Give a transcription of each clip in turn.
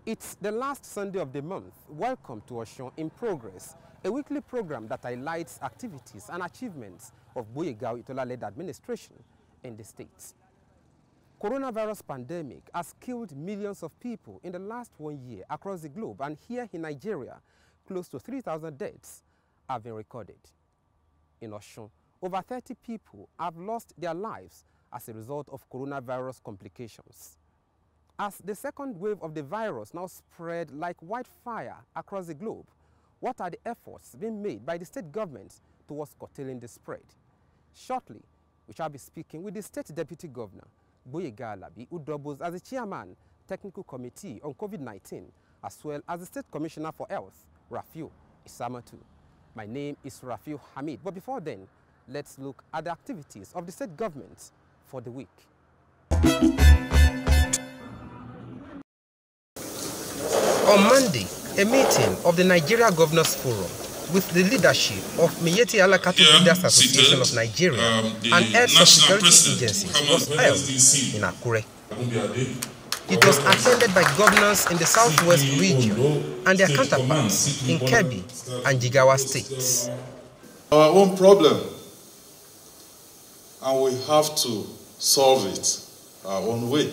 It's the last Sunday of the month. Welcome to Osun in Progress, a weekly program that highlights activities and achievements of Gboyega Oyetola-led administration in the state. Coronavirus pandemic has killed millions of people in the last 1 year across the globe, and here in Nigeria, close to 3,000 deaths have been recorded. In Osun, over 30 people have lost their lives as a result of coronavirus complications. As the second wave of the virus now spread like wildfire across the globe, what are the efforts being made by the state government towards curtailing the spread? Shortly, we shall be speaking with the State Deputy Governor, Gboyega Alabi, who doubles as the Chairman, Technical Committee on COVID-19, as well as the State Commissioner for Health, Rafiu Isamatu. My name is Rafiu Hamid, but before then, let's look at the activities of the state government for the week. On Monday, a meeting of the Nigeria Governors Forum with the leadership of Miyetti Allah Cattle Breeders Association of Nigeria and heads of security agencies was held in Akure. It was attended by governors in the southwest region and their counterparts in Kebbi and Jigawa states. Our own problem, and we have to solve it our own way.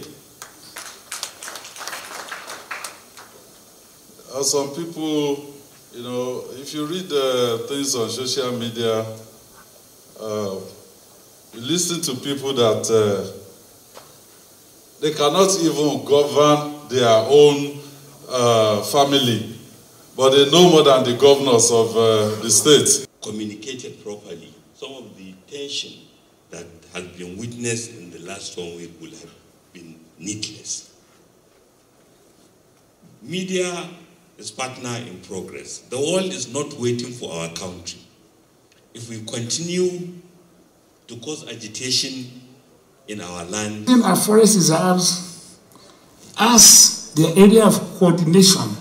Some people, you know, if you read things on social media, you listen to people that they cannot even govern their own family, but they know more than the governors of the state. Communicated properly, some of the tension that has been witnessed in the last 1 week will have been needless. Media is partner in progress. The world is not waiting for our country. If we continue to cause agitation in our land. In our forest reserves as the area of coordination.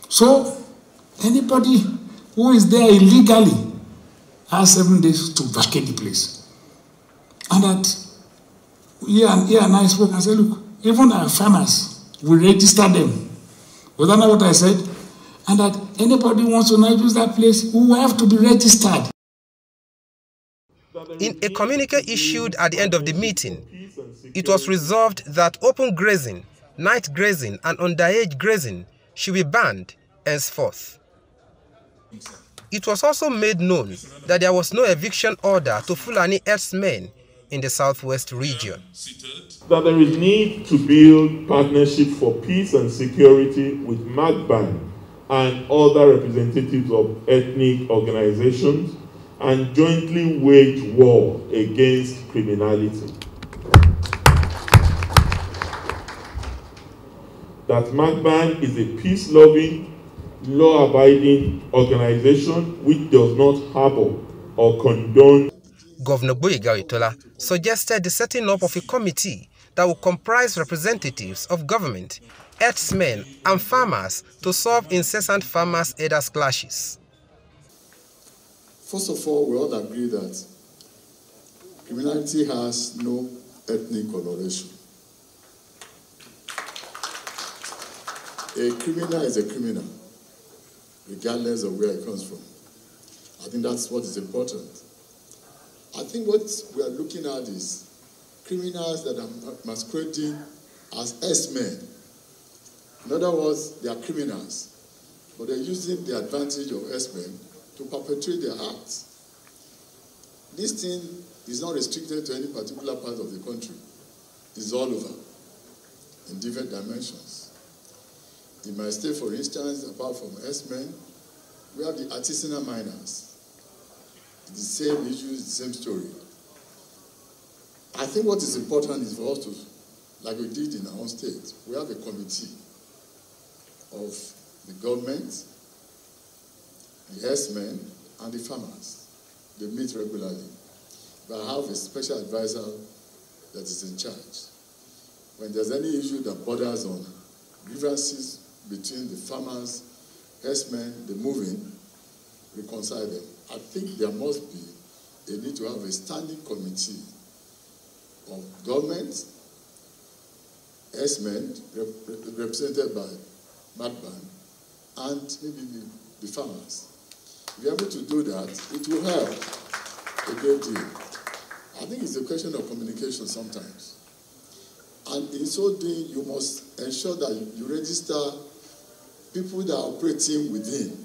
So anybody who is there illegally has 7 days to vacate the place. And that here and I spoke and said, look, even our farmers, we register them. Was that not what I said? And that anybody who wants to now use that place will have to be registered. In a communique issued at the end of the meeting, it was resolved that open grazing, night grazing, and underage grazing should be banned henceforth. It was also made known that there was no eviction order to Fulani herdsmen in the southwest region. That there is need to build partnership for peace and security with MAGBAN and other representatives of ethnic organizations and jointly wage war against criminality. That MAGBAN is a peace-loving, law-abiding organization which does not harbor or condone. Governor Gboyega Oyetola suggested the setting up of a committee that will comprise representatives of government, herdsmen, and farmers to solve incessant farmers-herders clashes. First of all, we all agree that criminality has no ethnic coloration. A criminal is a criminal, regardless of where it comes from. I think that's what is important. I think what we are looking at is criminals that are masquerading as S-men. In other words, they are criminals, but they're using the advantage of S-men to perpetrate their acts. This thing is not restricted to any particular part of the country. It's all over, in different dimensions. In my state, for instance, apart from S-men, we have the artisanal miners. The same issues, the same story. I think what is important is for us to, like we did in our own state, we have a committee of the government, the herdsmen, and the farmers. They meet regularly. But I have a special advisor that is in charge. When there's any issue that borders on grievances between the farmers, herdsmen, the moving, reconcile them. I think there must be a need to have a standing committee of government, S-men represented by Madban and maybe the farmers. If you're able to do that, it will help a great deal. I think it's a question of communication sometimes. And in so doing, you must ensure that you register people that are operating within.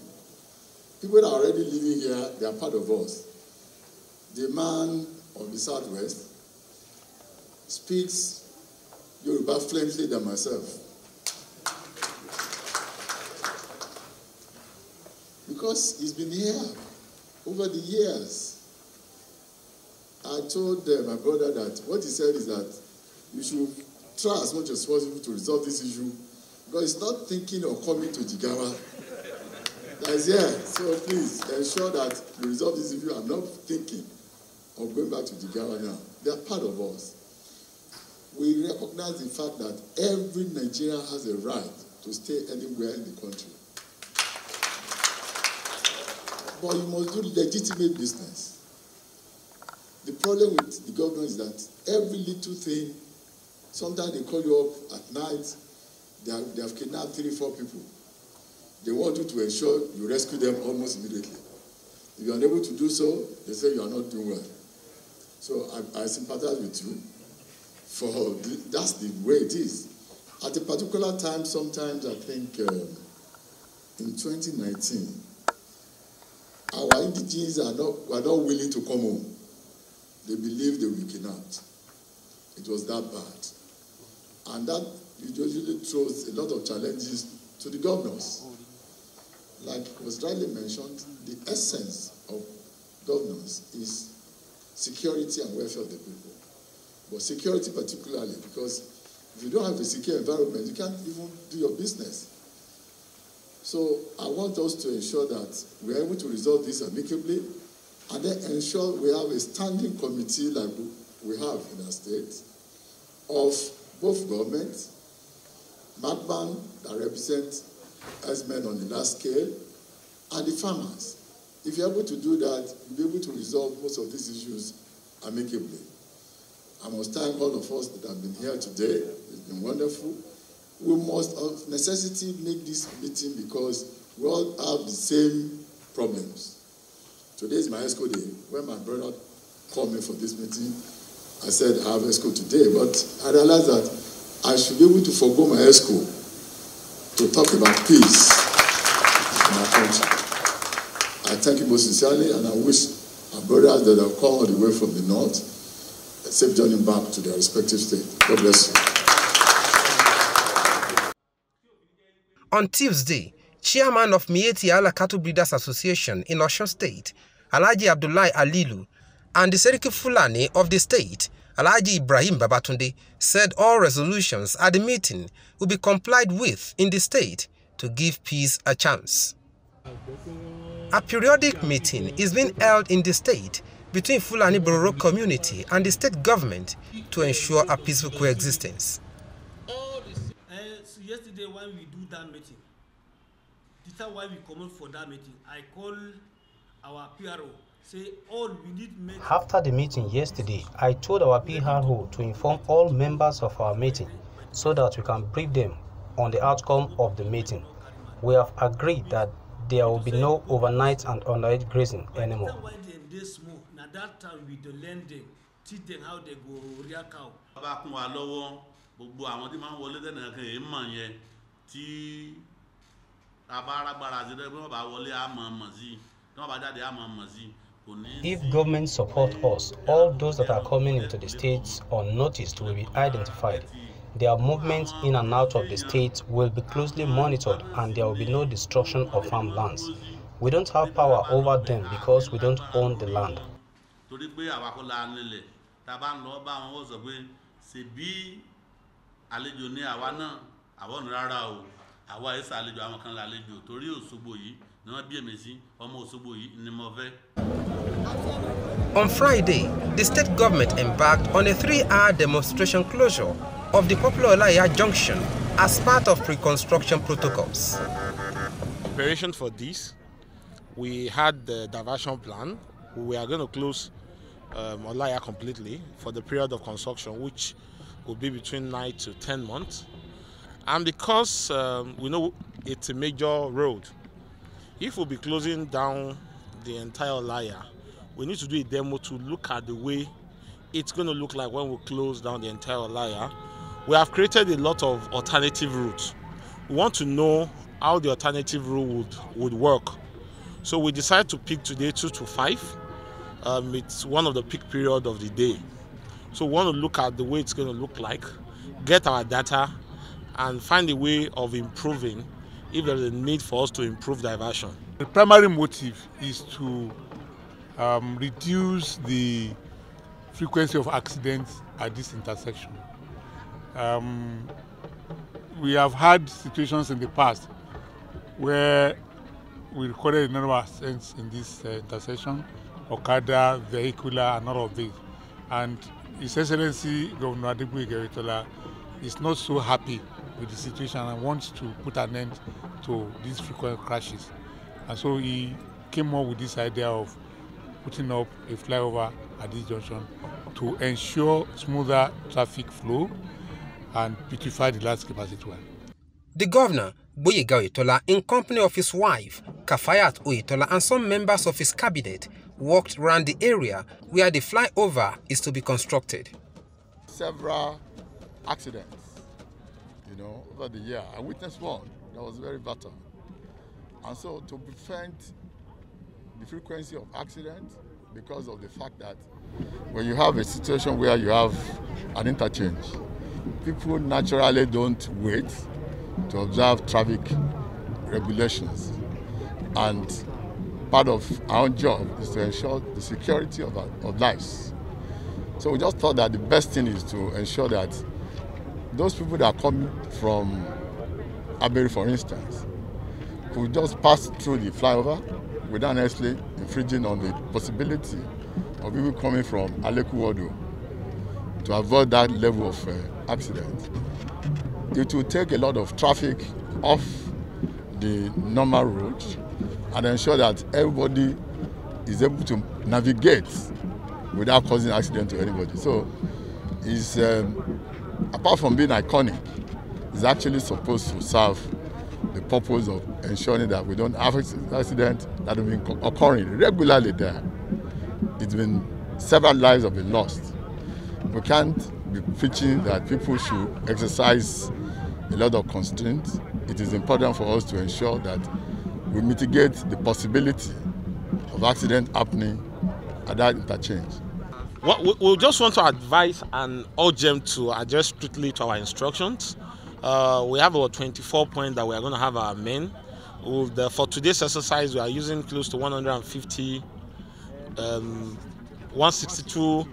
People that are already living here, they are part of us. The man of the Southwest speaks Yoruba fluently than myself. Because he's been here over the years. I told my brother that what he said is that you should try as much as possible to resolve this issue, because he's not thinking of coming to Jigawa. That is here. So please ensure that you resolve this issue. I'm not thinking of going back to Jigawa now. They are part of us. We recognize the fact that every Nigerian has a right to stay anywhere in the country. But you must do legitimate business. The problem with the government is that every little thing, sometimes they call you up at night, they have kidnapped 3-4 people. They want you to ensure you rescue them almost immediately. If you are unable to do so, they say you are not doing well. So I sympathize with you. That's the way it is. At a particular time, sometimes I think in 2019, our indigenes were not willing to come home. They believed they were kidnapped. It was that bad. And that usually throws a lot of challenges to the governors. Like was rightly mentioned, the essence of governance is security and welfare of the people. But security particularly, because if you don't have a secure environment, you can't even do your business. So I want us to ensure that we are able to resolve this amicably, and then ensure we have a standing committee like we have in our state of both governments, Madban that represent as men on the large scale, and the farmers. If you're able to do that, you'll be able to resolve most of these issues amicably. I must thank all of us that have been here today. It's been wonderful. We must of necessity make this meeting because we all have the same problems. Today is my ESCO day. When my brother called me for this meeting, I said I have ESCO today, but I realized that I should be able to forgo my ESCO to talk about peace in our country. I thank you most sincerely, and I wish our brothers that have come all the way from the north a safe journey back to their respective state. God bless you. On Tuesday, Chairman of Mieti Allah Cattle Breeders Association in Osun State, Alhaji Abdullahi Alilu, and the Seriki Fulani of the state, Alhaji Ibrahim Babatunde, said all resolutions at the meeting will be complied with in the state to give peace a chance. A periodic meeting is being held in the state between Fulani Bororo community and the state government to ensure a peaceful coexistence. Yesterday when we do that meeting, this is why we come for that meeting. I call our PRO, say all we need make. After the meeting yesterday, I told our PRO to inform all members of our meeting so that we can brief them on the outcome of the meeting. We have agreed that there will be no overnight and underage grazing anymore. Now that time we do learn them, teach them how they go rear cow. Gbogbo àwọn tí máa ń wọlé tẹ́nà kan èyí mọ̀ yẹn tí abáragbára àti ẹgbẹ́ wọn bá wọlé àmọ́ sí tí wọ́n bá jáde àmọ́ sí kò ní. If government support us, all those that are coming into the states unnoticed will be identified. Their movement in and out of the state will be closely monitored, and there will be no destruction of farmlands. We don't have power over them because we don't own the land. Torí pé àwa kò la nílẹ̀ tá a bá ń lọ bá wọn wọ́n sọ pé ṣebí àlejò ní àwa náà àwọn rárá o àwa ẹ̀sà àlejò àwọn kan lálejò torí Òṣogbo yìí ni wọ́n bí èmi sí ọmọ Òṣogbo yìí ni mo fẹ́. On Friday, the state government embarked on a 3-hour demonstration closure of the popular Olaya junction as part of pre-construction protocols. Preparation for this, we had the diversion plan. We are going to close Olaya completely for the period of construction, which will be between 9 to 10 months. And because we know it's a major road, if we'll be closing down the entire Olaya, we need to do a demo to look at the way it's going to look like when we close down the entire Olaya. We have created a lot of alternative routes. We want to know how the alternative route would work. So we decided to pick today 2 to 5. It's one of the peak period of the day. So we want to look at the way it's going to look like, get our data, and find a way of improving if there is a need for us to improve diversion. The primary motive is to reduce the frequency of accidents at this intersection. We have had situations in the past where we recorded a number of accidents in this intersection, Okada, vehicular, and all of these. And His Excellency Governor Adegboyega Oyetola is not so happy with the situation and wants to put an end to these frequent crashes. And so he came up with this idea of putting up a flyover at this junction to ensure smoother traffic flow and beautify the landscape as it were. The governor, Gboyega Oyetola, in company of his wife, Kafayat Oyetola, and some members of his cabinet, walked around the area where the flyover is to be constructed. Several accidents, over the year. I witnessed one that was very fatal. And so to prevent the frequency of accidents, because of the fact that when you have a situation where you have an interchange, people naturally don't wait to observe traffic regulations. And part of our job is to ensure the security of lives. So we just thought that the best thing is to ensure that those people that are coming from Aberi, for instance, could just pass through the flyover without necessarily infringing on the possibility of people coming from Aleku-Wodo to avoid that level of accident. It will take a lot of traffic off the normal route and ensure that everybody is able to navigate without causing accident to anybody. So it's, apart from being iconic, it's actually supposed to serve the purpose of ensuring that we don't have accidents that have been occurring regularly there. It's been several lives have been lost. We can't be preaching that people should exercise a lot of constraints. It is important for us to ensure that we mitigate the possibility of accident happening at that interchange. We just want to advise and urge them to adjust strictly to our instructions. We have about 24 points that we are going to have our men. For today's exercise, we are using close to 150, 162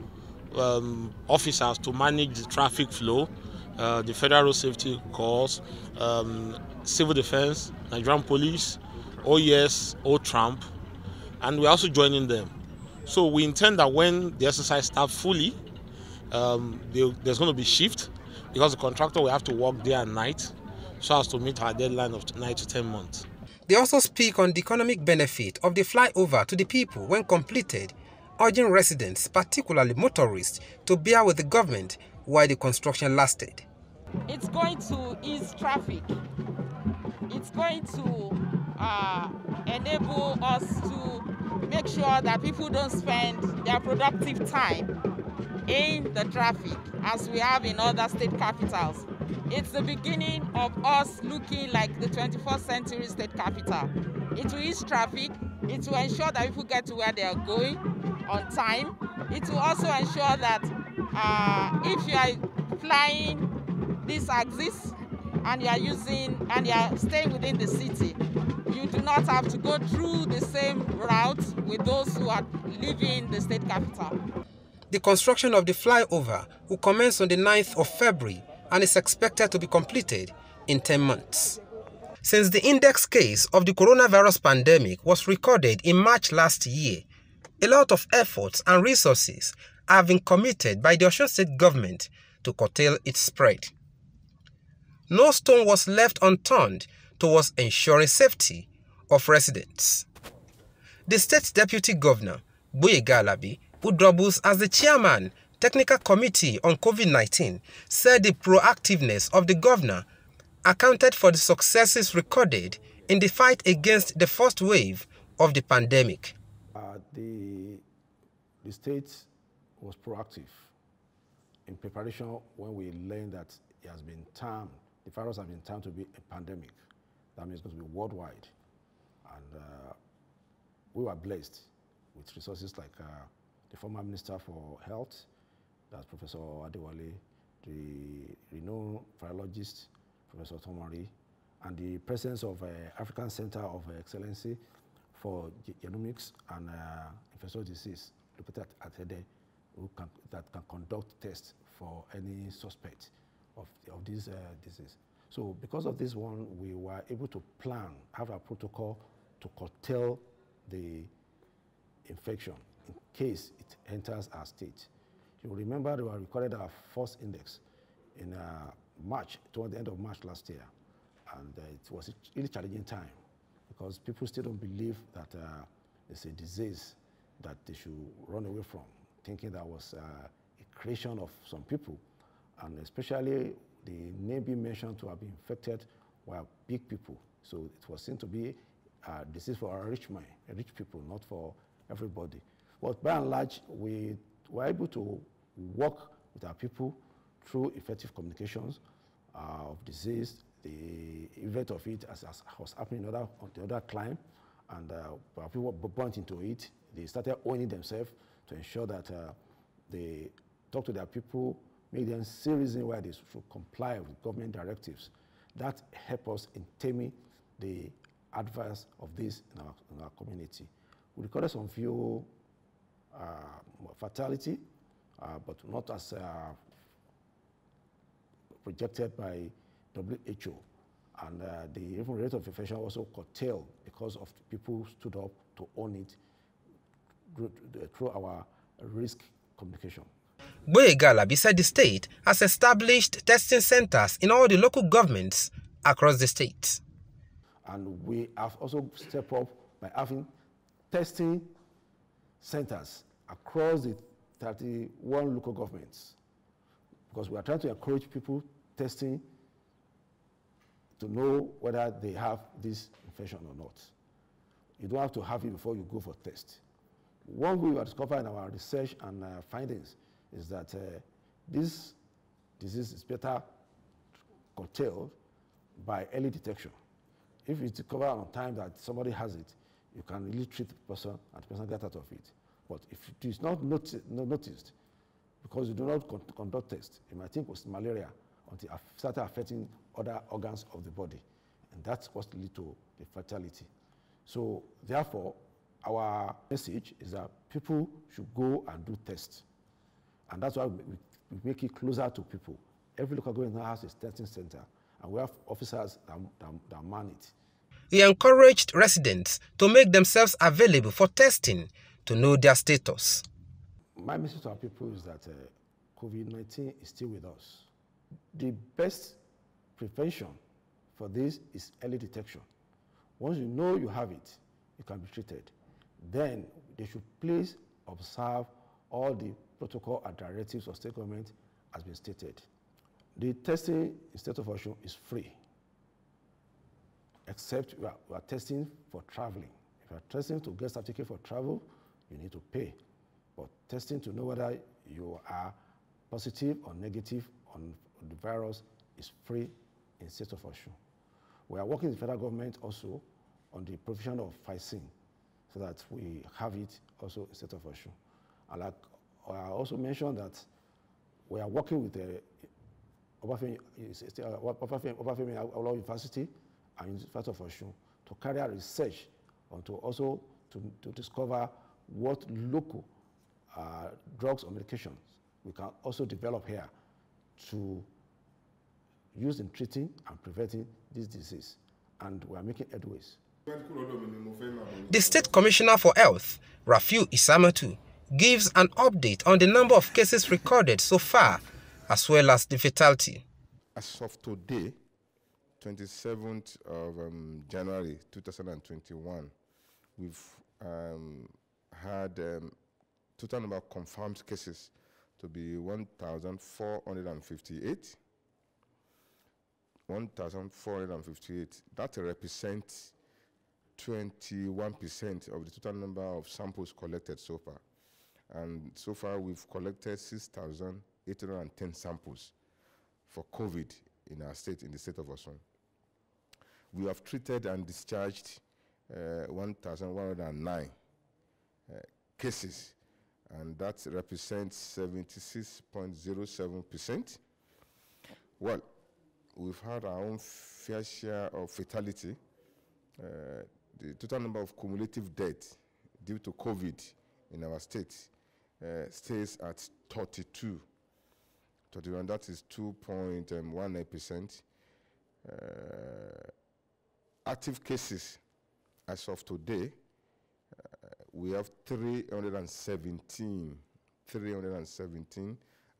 officers to manage the traffic flow, the Federal Road Safety Corps, Civil Defense, Nigerian Police, OES, OTRAMP, and we're also joining them. So we intend that when the exercise starts fully, there's going to be shift because the contractor will have to work day and night so as to meet our deadline of 9 to 10 months. They also speak on the economic benefit of the flyover to the people when completed, urging residents, particularly motorists, to bear with the government while the construction lasted. It's going to ease traffic. It's going to enable us to make sure that people don't spend their productive time in the traffic as we have in other state capitals. It's the beginning of us looking like the 21st century state capital. It will ease traffic. It will ensure that people get to where they are going on time. It will also ensure that if you are flying this axis and you are staying within the city, you do not have to go through the same route with those who are leaving the state capital. The construction of the flyover will commence on the 9th of February and is expected to be completed in 10 months. Since the index case of the coronavirus pandemic was recorded in March last year, a lot of efforts and resources have been committed by the Osun State government to curtail its spread. No stone was left unturned towards ensuring safety of residents. The state deputy governor, Gboyega Alabi, who doubles as the chairman Technical Committee on COVID-19 said the proactiveness of the governor accounted for the successes recorded in the fight against the first wave of the pandemic. The state was proactive in preparation when we learned that it has been termed, the virus has been termed to be a pandemic. That means it's going to be worldwide. And we were blessed with resources like the former Minister for Health, that's Professor Adewale, the renowned virologist, Professor Tomari, and the presence of African Center of Excellency for Genomics and Infectious Disease, located at Hede, that can conduct tests for any suspect of this disease. So because of this one, we were able to plan, have a protocol to curtail the infection in case it enters our state. You remember we recorded our first index in March, toward the end of March last year. And it was a really challenging time because people still don't believe that it's a disease that they should run away from, thinking that was a creation of some people. And especially the name being mentioned to have been infected were big people. So it was seen to be a disease for rich people, not for everybody. But by and large, we were able to work with our people through effective communications of disease, the event of it as was happening on the other climb, and people bumped into it. They started owning themselves to ensure that they talk to their people, make them see reason why they should comply with government directives. That helped us in taming the adverse of this in our community. We recorded some few fatality, but not as projected by WHO. And the even rate of infection also curtailed because of people stood up to own it through our risk communication. Boyegalabi said the state has established testing centers in all the local governments across the state. And we have also stepped up by having testing centers across the 31 local governments, because we are trying to encourage people testing to know whether they have this infection or not. You don't have to have it before you go for test. One way we have discovered in our research and findings is that this disease is better curtailed by early detection. If it's discovered on time that somebody has it, you can really treat the person and the person gets out of it. But if it is not noticed, because you do not conduct tests, you might think it was malaria until it started affecting other organs of the body. And that's what leads to the fatality. So therefore, our message is that people should go and do tests. And that's why we make it closer to people. Every local government has a testing center, and we have officers that man it. He encouraged residents to make themselves available for testing to know their status. My message to our people is that COVID-19 is still with us. The best prevention for this is early detection. Once you know you have it, you can be treated. Then they should please observe all the protocol and directives of state government as been stated. The testing in the state of Osun is free, except we are testing for traveling. If you are testing to get certificate for travel, you need to pay. But testing to know whether you are positive or negative on the virus is free in the state of Osun. We are working with the federal government also on the provision of vaccine so that we have it also in the state of Osun. And like I also mentioned that we are working with the Obafemi University and University of Osun to carry out research and to also to discover what local drugs or medications we can also develop here to use in treating and preventing this disease. And we are making headways. The State Commissioner for Health, Rafiu Isamatu, gives an update on the number of cases recorded so far, as well as the fatality. As of today, 27th of January 2021, we've had total number of confirmed cases to be 1,458. 1,458. That represents 21% of the total number of samples collected so far. And so far, we've collected 6,810 samples for COVID in our state, in the state of Osun. We have treated and discharged 1,109 cases, and that represents 76.07%. Well, we've had our own fair share of fatality. The total number of cumulative deaths due to COVID in our state stays at 32. 31, that is 2.19%. Active cases as of today, we have 317,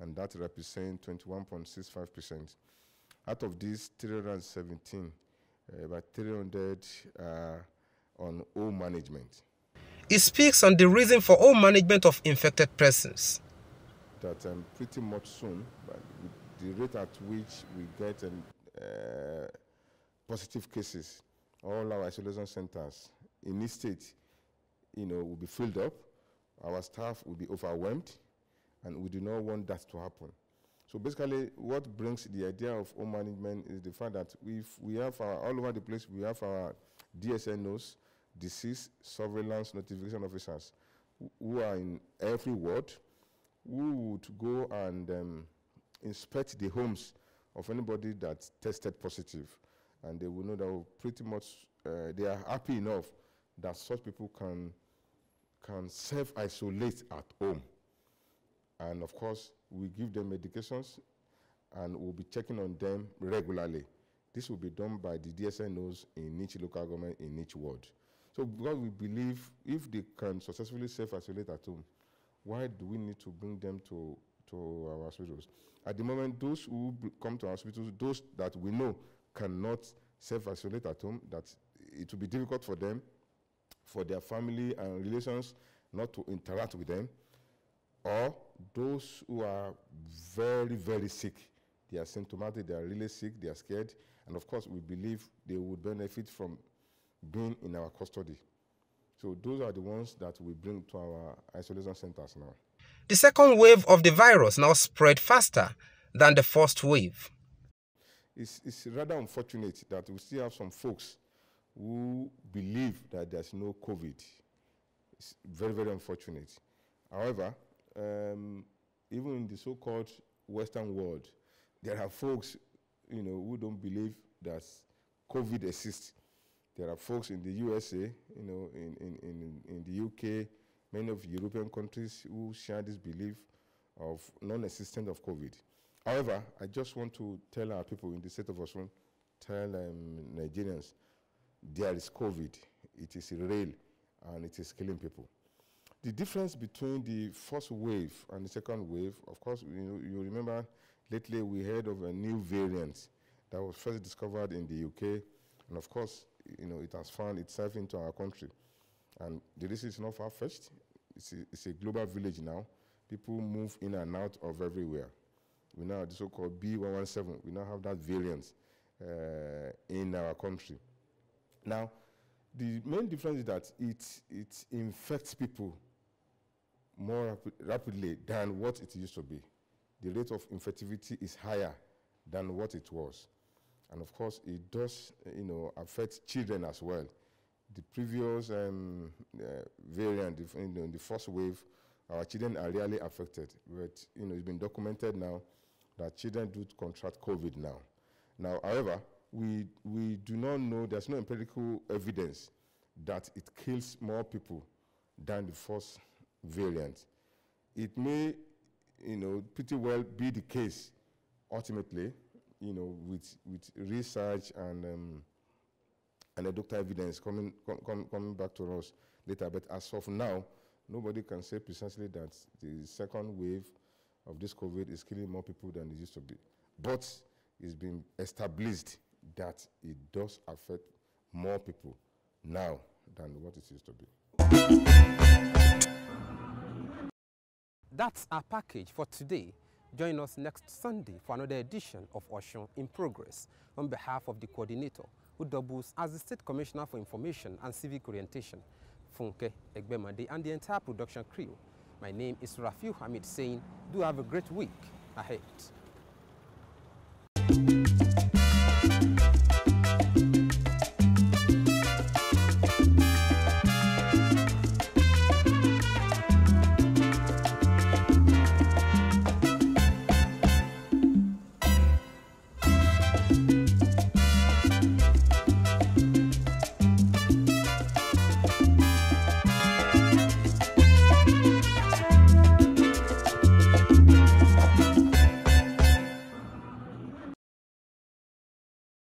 and that represents 21.65%. Out of these 317, about 300 on home management. He speaks on the reason for home management of infected persons. That pretty much soon, but the rate at which we get positive cases, all our isolation centers in this state, will be filled up. Our staff will be overwhelmed, and we do not want that to happen. So basically, what brings the idea of home management is the fact that we have all over the place, we have our DSNOs, disease surveillance notification officers, who are in every ward, who would go and inspect the homes of anybody that tested positive. And they will know that pretty much they are happy enough that such people can self-isolate at home. And of course, we give them medications and we'll be checking on them regularly. This will be done by the DSNOs in each local government, in each ward. So because we believe if they can successfully self-isolate at home, why do we need to bring them to our hospitals? At the moment, those who come to our hospitals, those that we know cannot self-isolate at home, that it will be difficult for them, for their family and relations not to interact with them, or those who are very, very sick. They are symptomatic, they are really sick, they are scared, and of course we believe they would benefit from being in our custody. So those are the ones that we bring to our isolation centers now. The second wave of the virus now spread faster than the first wave. It's rather unfortunate that we still have some folks who believe that there's no COVID. It's very, very unfortunate. However, even in the so-called Western world, there are folks, who don't believe that COVID exists. There are folks in the USA, in the UK, many of the European countries who share this belief of non-existence of COVID. However, I just want to tell our people in the state of Osun, tell Nigerians, there is COVID. It is real, and it is killing people. The difference between the first wave and the second wave, of course, you remember lately we heard of a new variant that was first discovered in the UK, and of course, it has found itself into our country. And the disease is not far-fetched. It's a global village now. People move in and out of everywhere. We now have the so-called B117. We now have that variant in our country. Now, the main difference is that it infects people more rapidly than what it used to be. The rate of infectivity is higher than what it was. And of course, it does, affect children as well. The previous variant, in the first wave, our children are rarely affected. But, it's been documented now that children do contract COVID now. Now, however, we do not know, there's no empirical evidence that it kills more people than the first variant. It may, pretty well be the case ultimately, with research and anecdotal evidence coming back to us later. But as of now, nobody can say precisely that the second wave of this COVID is killing more people than it used to be. But it's been established that it does affect more people now than what it used to be. That's our package for today. Join us next Sunday for another edition of Osun in Progress. On behalf of the coordinator, who doubles as the State Commissioner for Information and Civic Orientation, Funke Egbemade, and the entire production crew, my name is Rafiu Hamid saying, do have a great week ahead.